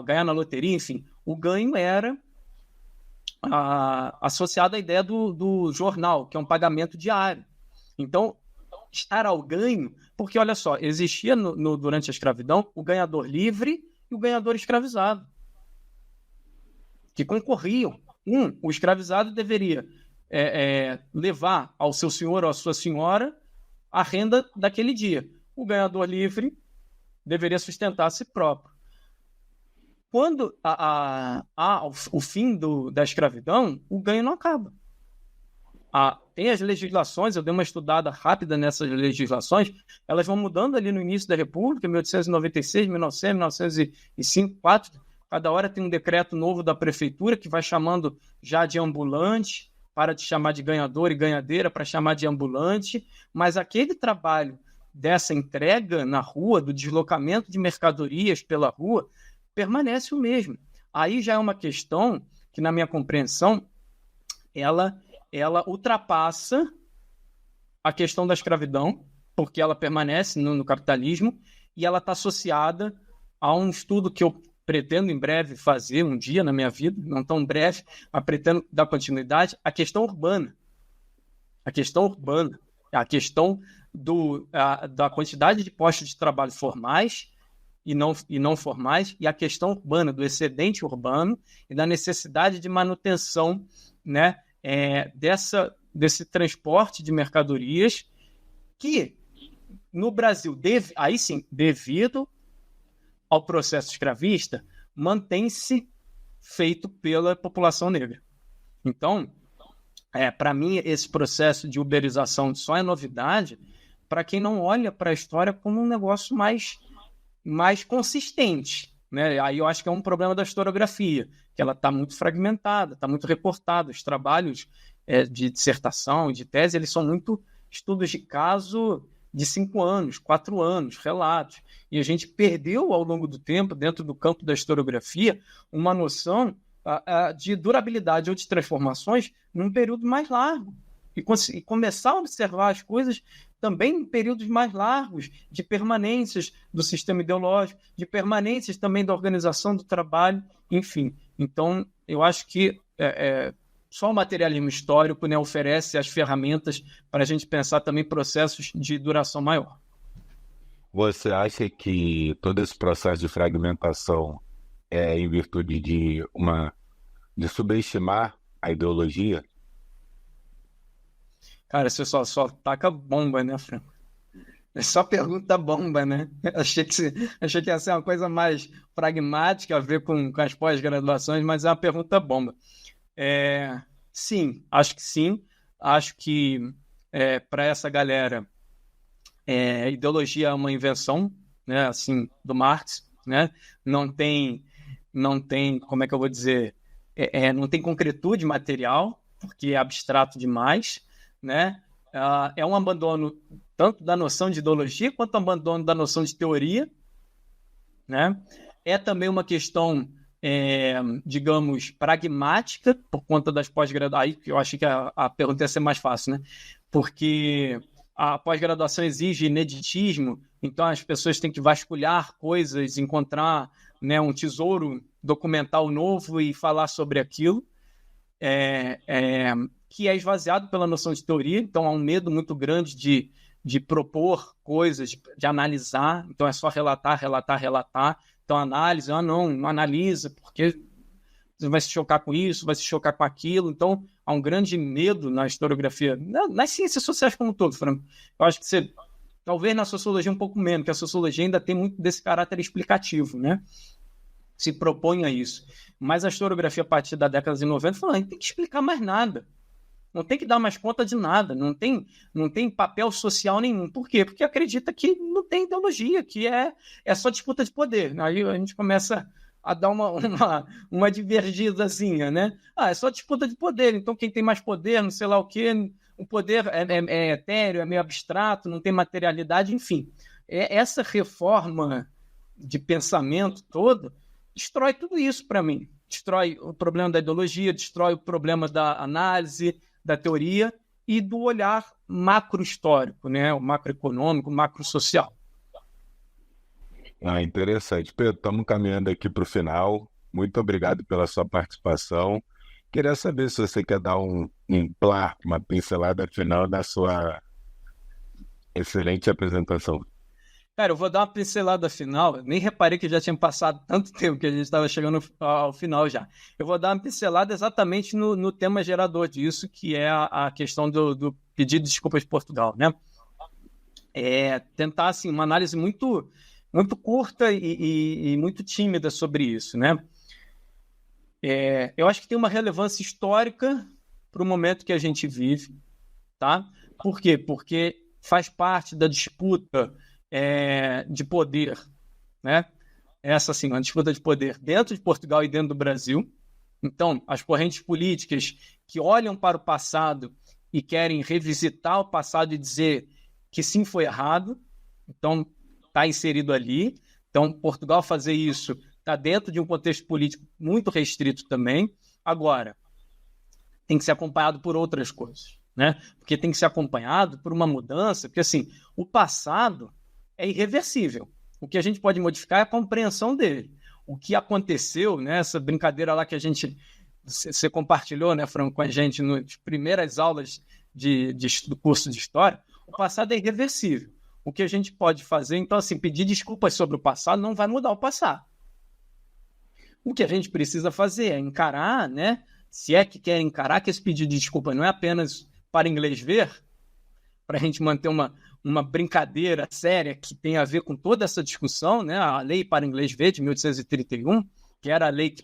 ganhar na loteria, enfim. O ganho era associado à ideia do jornal, que é um pagamento diário. Então, estar ao ganho, porque, olha só, existia durante a escravidão o ganhador livre e o ganhador escravizado, que concorriam. O escravizado deveria levar ao seu senhor ou à sua senhora a renda daquele dia. O ganhador livre deveria sustentar a si próprio. Quando o fim da escravidão, o ganho não acaba. Tem as legislações, eu dei uma estudada rápida nessas legislações, elas vão mudando ali no início da República, 1896, 1900, 1905, 4, cada hora tem um decreto novo da prefeitura que vai chamando já de ambulante, para de chamar de ganhador e ganhadeira, para chamar de ambulante, mas aquele trabalho dessa entrega na rua, do deslocamento de mercadorias pela rua, permanece o mesmo. Aí já é uma questão que, na minha compreensão, ela ultrapassa a questão da escravidão, porque ela permanece no capitalismo e ela está associada a um estudo que eu pretendo em breve fazer um dia na minha vida, não tão breve, mas pretendo dar continuidade, a questão urbana. A questão da quantidade de postos de trabalho formais e não formais, e a questão urbana, do excedente urbano e da necessidade de manutenção, né, desse transporte de mercadorias que, no Brasil, aí sim, devido ao processo escravista, mantém-se feito pela população negra. Então, para mim, esse processo de uberização só é novidade para quem não olha para a história como um negócio mais consistente, né? Aí eu acho que é um problema da historiografia, que ela está muito fragmentada, está muito recortada. Os trabalhos de dissertação e de tese, eles são muito estudos de caso de 5 anos, 4 anos, relatos. E a gente perdeu, ao longo do tempo, dentro do campo da historiografia, uma noção de durabilidade ou de transformações num período mais largo. E começar a observar as coisas também em períodos mais largos, de permanências do sistema ideológico, de permanências também da organização do trabalho, enfim. Então, eu acho que só o materialismo histórico, né, oferece as ferramentas para a gente pensar também processos de duração maior. Você acha que todo esse processo de fragmentação é em virtude de subestimar a ideologia? Cara, você só taca bomba, né, Franco? É só pergunta bomba, né? Achei que ia ser uma coisa mais pragmática, a ver com as pós-graduações, mas é uma pergunta bomba. Sim, acho que sim. Acho que para essa galera, ideologia é uma invenção, né, assim, do Marx, né? Não tem, como é que eu vou dizer? Não tem concretude material, porque é abstrato demais, né? É um abandono tanto da noção de ideologia quanto um abandono da noção de teoria, né? É também uma questão, digamos, pragmática, por conta das pós-graduações. Aí eu achei que a pergunta ia ser mais fácil, né? Porque a pós-graduação exige ineditismo, então as pessoas têm que vasculhar coisas, encontrar, né, um tesouro documental novo e falar sobre aquilo. Que é esvaziado pela noção de teoria, então há um medo muito grande de propor coisas, de analisar, então é só relatar. Então análise, não analisa, porque você vai se chocar com isso, vai se chocar com aquilo. Então há um grande medo na historiografia, nas ciências sociais como um todo, Franco. Eu acho que talvez na sociologia um pouco menos, porque a sociologia ainda tem muito desse caráter explicativo, né? Se propõe a isso. Mas a historiografia, a partir da década de 90, falou, não tem que explicar mais nada. Não tem que dar mais conta de nada. Não tem papel social nenhum. Por quê? Porque acredita que não tem ideologia, que é só disputa de poder. Aí a gente começa a dar uma divergidazinha, né? É só disputa de poder. Então quem tem mais poder, não sei lá o quê, o poder é etéreo, é meio abstrato, não tem materialidade, enfim. Essa reforma de pensamento toda destrói tudo isso para mim. Destrói o problema da ideologia, destrói o problema da análise, da teoria e do olhar macro-histórico, né? O macroeconômico, o macro-social. Interessante. Pedro, estamos caminhando aqui para o final. Muito obrigado pela sua participação. Queria saber se você quer dar uma pincelada final da sua excelente apresentação. Cara, eu vou dar uma pincelada final. Nem reparei que já tinha passado tanto tempo que a gente estava chegando ao final já. Eu vou dar uma pincelada exatamente no tema gerador disso, que é a questão do pedido de desculpas de Portugal, né? Tentar, assim, uma análise muito, muito curta e muito tímida sobre isso, né? Eu acho que tem uma relevância histórica para o momento que a gente vive, tá? Por quê? Porque faz parte da disputa de poder, né? Essa, assim, uma disputa de poder dentro de Portugal e dentro do Brasil. Então, as correntes políticas que olham para o passado e querem revisitar o passado e dizer que sim, foi errado, então está inserido ali. Então, Portugal fazer isso está dentro de um contexto político muito restrito também. Agora, tem que ser acompanhado por outras coisas, né? Porque tem que ser acompanhado por uma mudança, porque, assim, o passado é irreversível. O que a gente pode modificar é a compreensão dele. O que aconteceu, né, essa brincadeira lá que você compartilhou, né, Franco, com a gente nas primeiras aulas do curso de História, o passado é irreversível. o que a gente pode fazer? Então, assim, pedir desculpas sobre o passado não vai mudar o passado. O que a gente precisa fazer é encarar, né? Se é que quer encarar, que esse pedido de desculpa não é apenas para inglês ver, para a gente manter uma brincadeira séria que tem a ver com toda essa discussão, né? A lei para inglês ver de 1831, que era a lei que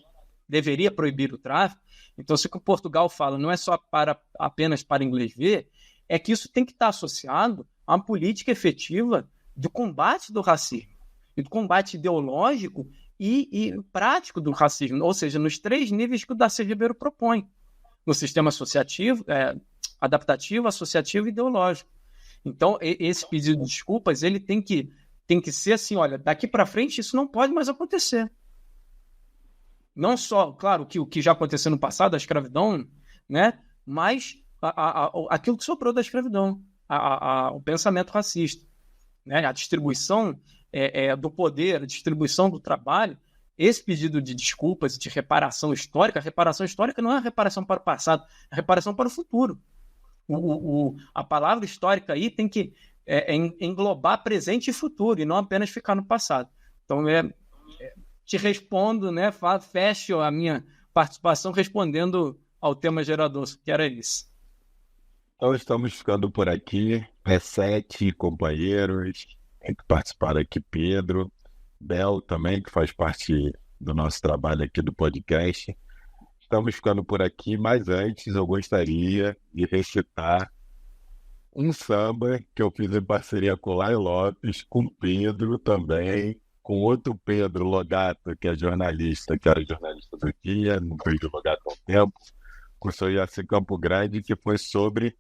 deveria proibir o tráfico. Então, se o que Portugal fala não é só apenas para inglês ver, é que isso tem que estar associado a uma política efetiva do combate do racismo e do combate ideológico e prático do racismo, ou seja, nos 3 níveis que o Darcy Ribeiro propõe, no sistema associativo, adaptativo, associativo e ideológico. Então, esse pedido de desculpas, ele tem que ser assim, olha, daqui para frente isso não pode mais acontecer. Não só, claro, o que já aconteceu no passado, a escravidão, né, mas aquilo que sobrou da escravidão, o pensamento racista, né, a distribuição do poder, a distribuição do trabalho. Esse pedido de desculpas e de reparação histórica, a reparação histórica não é a reparação para o passado, é a reparação para o futuro. A palavra histórica aí tem que englobar presente e futuro, e não apenas ficar no passado. Então, te respondo, né, fecho a minha participação respondendo ao tema gerador, que era isso. Então, estamos ficando por aqui. 7 companheiros que participaram aqui, Pedro, Bel também, que faz parte do nosso trabalho aqui do podcast. Estamos ficando por aqui, mas antes eu gostaria de recitar um samba que eu fiz em parceria com o Lai Lopes, com Pedro também, com outro Pedro Logato, que é jornalista, que era jornalista do Dia, não vejo Logato há um tempo, com o seu Yaci Campo Grande, que foi sobre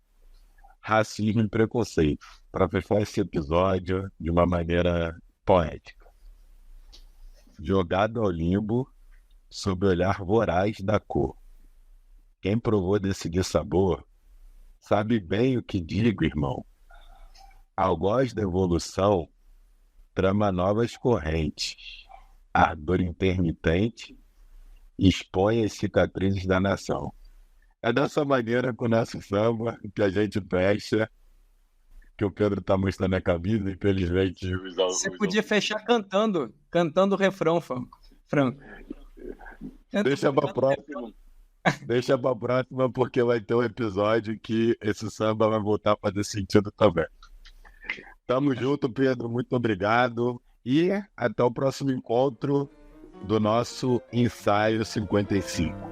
racismo e preconceito, para fechar esse episódio de uma maneira poética. Jogado ao limbo, sob o olhar voraz da cor. Quem provou desse dissabor, sabe bem o que digo, irmão. Algoz da evolução, trama novas correntes. Ardor intermitente, expõe as cicatrizes da nação. É dessa maneira, com o nosso samba, que a gente fecha, que o Pedro está mostrando a camisa, infelizmente. Você podia fechar cantando o refrão, Franco. Deixa para próxima. Deixa para próxima, porque vai ter um episódio que esse samba vai voltar a fazer sentido também. Tamo junto, Pedro. Muito obrigado. E até o próximo encontro do nosso Ensaio 55.